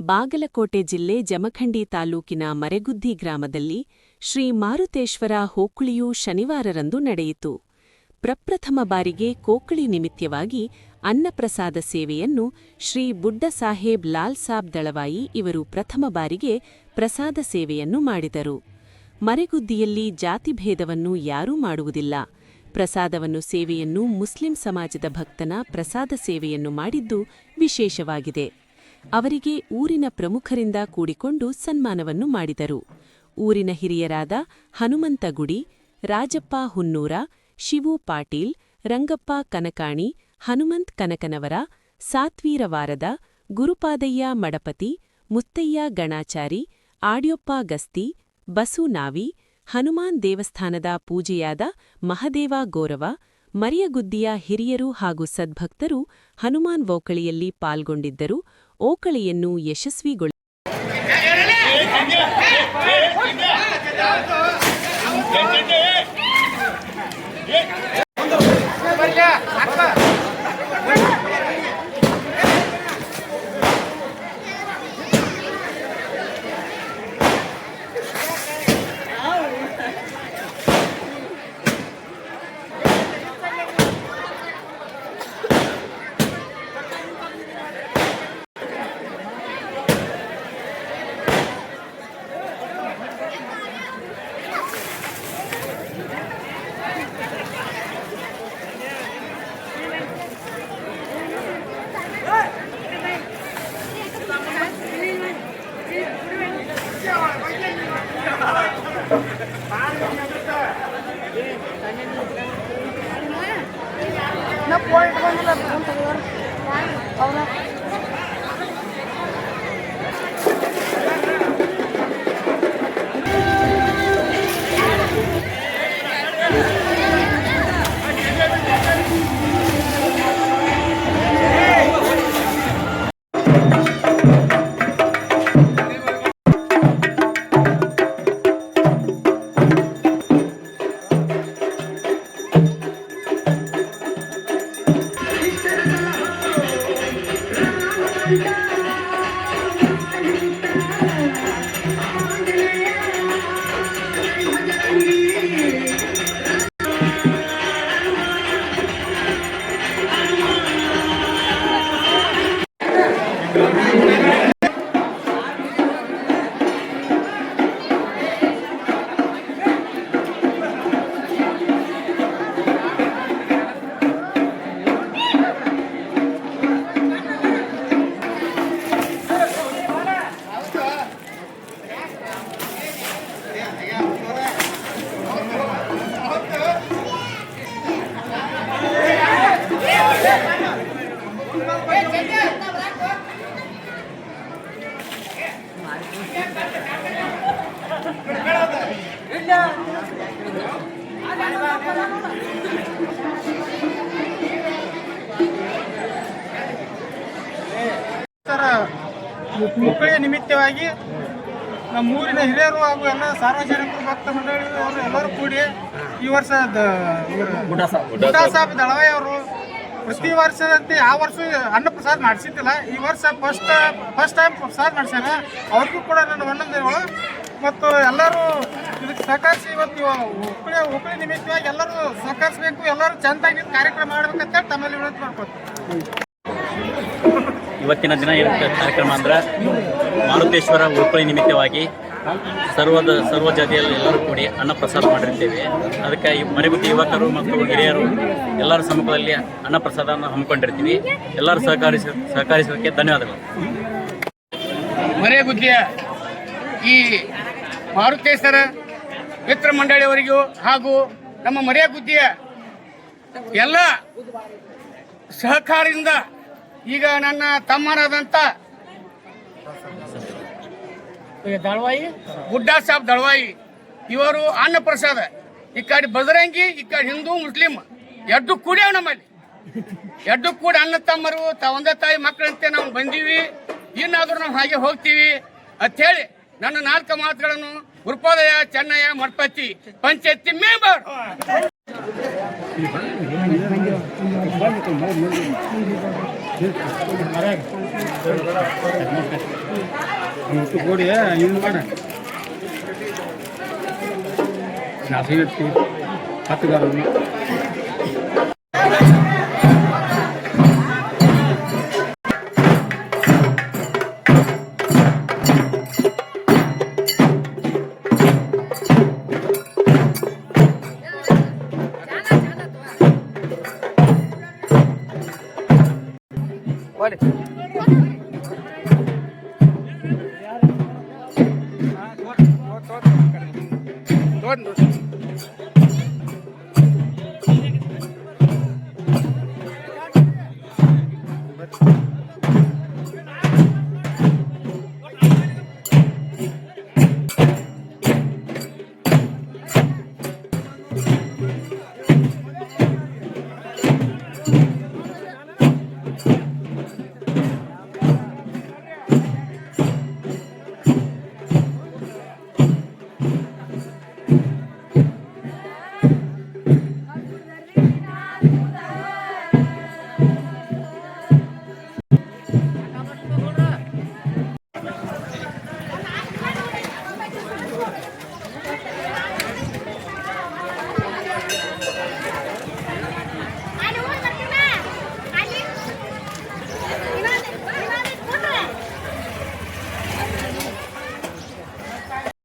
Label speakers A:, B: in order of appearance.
A: ಬಾಗಲಕೋಟೆ ಜಿಲ್ಲೆ ಜಮಖಂಡಿ ತಾಲೂಕಿನ ಮರೆಗುದ್ದಿ ಗ್ರಾಮದಲ್ಲಿ ಶ್ರೀ ಮಾರುತೇಶ್ವರ ಹೋಕುಳಿಯು ಶನಿವಾರರಂದು ನಡೆಯಿತು. ಪ್ರಪ್ರಥಮ ಬಾರಿಗೆ ಕೋಕಳಿ ನಿಮಿತ್ತವಾಗಿ ಅನ್ನಪ್ರಸಾದ ಸೇವೆಯನ್ನು ಶ್ರೀ ಬುಡ್ಡಸಾಹೇಬ್ ಲಾಲ್ಸಾಬ್ ದಳವಾಯಿ ಇವರು ಪ್ರಥಮ ಬಾರಿಗೆ ಪ್ರಸಾದ ಸೇವೆಯನ್ನು ಮಾಡಿದರು. ಮರೆಗುದ್ದಿಯಲ್ಲಿ ಜಾತಿಭೇದವನ್ನು ಯಾರೂ ಮಾಡುವುದಿಲ್ಲ. ಪ್ರಸಾದವನ್ನು ಸೇವೆಯನ್ನು ಮುಸ್ಲಿಂ ಸಮಾಜದ ಭಕ್ತನ ಪ್ರಸಾದ ಸೇವೆಯನ್ನು ಮಾಡಿದ್ದು ವಿಶೇಷವಾಗಿದೆ. ಅವರಿಗೆ ಊರಿನ ಪ್ರಮುಖರಿಂದ ಕೂಡಿಕೊಂಡು ಸನ್ಮಾನವನ್ನು ಮಾಡಿದರು. ಊರಿನ ಹಿರಿಯರಾದ ಹನುಮಂತ ಗುಡಿ, ರಾಜಪ್ಪ ಹುನ್ನೂರ, ಶಿವು ಪಾಟೀಲ್, ರಂಗಪ್ಪ ಕನಕಾಣಿ, ಹನುಮಂತ್ ಕನಕನವರ, ಸಾತ್ವೀರ ವಾರದ, ಗುರುಪಾದಯ್ಯ ಮಡಪತಿ, ಮುತ್ತಯ್ಯ ಗಣಾಚಾರಿ, ಆಡ್ಯೊಪ್ಪ ಗಸ್ತಿ, ಬಸು ನಾವಿ, ಹನುಮಾನ್ ದೇವಸ್ಥಾನದ ಪೂಜೆಯಾದ ಮಹದೇವ ಗೋರವ, ಮರಿಯಗುದ್ದಿಯ ಹಿರಿಯರು ಹಾಗೂ ಸದ್ಭಕ್ತರು ಹನುಮಾನ್ ಓಕಳಿಯಲ್ಲಿ ಪಾಲ್ಗೊಂಡಿದ್ದರು. ಓಕಳಿಯನ್ನು ಯಶಸ್ವಿಗೊಳಿಸಿದರು.
B: No point con la pregunta ahora.
C: ಮಕ್ಕಳ ನಿಮಿತ್ತವಾಗಿ ನಮ್ಮೂರಿನ ಹಿರಿಯರು ಹಾಗೂ ಎಲ್ಲ ಸಾರ್ವಜನಿಕರು ಭಕ್ತ ಮಂಡಳಿಯವರು ಎಲ್ಲರೂ ಕೂಡಿ ಈ ವರ್ಷ ಬುಡ್ಡಸಾಹೇಬ್ ದಳವಾಯಿ ಅವರು ಪ್ರತಿ ವರ್ಷದಂತೆ ಆ ವರ್ಷ ಅನ್ನ ಪ್ರಸಾದ ಮಾಡಿಸಿದ್ದಿಲ್ಲ. ಈ ವರ್ಷ ಫಸ್ಟ್ ಟೈಮ್ ಪ್ರಸಾದ ಮಾಡಿಸ್ಯಾರ. ಅವ್ರಿಗೂ ಕೂಡ ನನ್ನ ವಂದನೆಗಳು ಮತ್ತು ಎಲ್ಲರೂ ಇದಕ್ಕೆ ಸಹಕರಿಸಿ ಇವತ್ತು ಒಕ್ಕಳಿ ನಿಮಿತ್ತವಾಗಿ ಎಲ್ಲರೂ ಸಹಕರಿಸಬೇಕು. ಎಲ್ಲರೂ ಚೆಂದಾಗಿ ಕಾರ್ಯಕ್ರಮ ಮಾಡ್ಬೇಕಂತ ತಮ್ಮಲ್ಲಿ ವಿನಂತಿ ಮಾಡ್ಕೊಳ್ತೀವಿ.
D: ಇವತ್ತಿನ ದಿನ ಕಾರ್ಯಕ್ರಮ ಅಂದ್ರೆ ಮಾರುತೇಶ್ವರ ಉಳ್ಕೊಳ್ಳಿ ನಿಮಿತ್ತವಾಗಿ ಸರ್ವ ಜಾತಿಯಲ್ಲಿ ಎಲ್ಲರೂ ಕೂಡಿ ಅನ್ನ ಪ್ರಸಾದ ಮಾಡಿರ್ತೇವೆ. ಅದಕ್ಕೆ ಮರೆಗುದ್ದಿ ಯುವಕರು ಮತ್ತು ಹಿರಿಯರು ಎಲ್ಲರ ಸಮ್ಮುಖದಲ್ಲಿ ಅನ್ನ ಪ್ರಸಾದವನ್ನು ಹಮ್ಮಿಕೊಂಡಿರ್ತೀವಿ. ಎಲ್ಲರೂ ಸಹಕರಿಸೋದಕ್ಕೆ ಧನ್ಯವಾದಗಳು.
C: ಮರೆಗುದ್ದಿಯ ಈ ಮಾರುತೇಶ್ವರ ಮಿತ್ರ ಮಂಡಳಿಯವರಿಗೂ ಹಾಗೂ ನಮ್ಮ ಮರೆಗುದ್ದಿಯ ಎಲ್ಲ ಸಹಕಾರದಿಂದ ಈಗ ನನ್ನ ತಮ್ಮನಾದಂಥ ಬುಡ್ಡಸಾಹೇಬ್ ದಳವಾಯಿ ಇವರು ಅನ್ನ ಪ್ರಸಾದ ಈ ಕಡೆ ಬಜರಂಗಿ ಈ ಕಡೆ ಹಿಂದೂ ಮುಸ್ಲಿಂ ಎರಡು ಕೂಡ್ಯಾವ. ನಮ್ಮಲ್ಲಿ ಎರಡು ಕೂಡ ಅನ್ನ ತಮ್ಮರು ಒಂದೇ ತಾಯಿ ಮಕ್ಕಳಂತೆ ನಾವು ಬಂದೀವಿ. ಇನ್ನಾದರೂ ನಾವು ಹಾಗೆ ಹೋಗ್ತೀವಿ ಅಂಥೇಳಿ ನನ್ನ 4 ಮಾತುಗಳನ್ನು ಗುರುಪಾದಯ್ಯ ಚೆನ್ನಯ್ಯ ಮಠಪತಿ ಪಂಚಾಯತಿ ಮೆಂಬರ್
E: ಕೊಡಿ ಇದು ಮಾಡ ಹತ್ತುಗಾರ
C: Olha.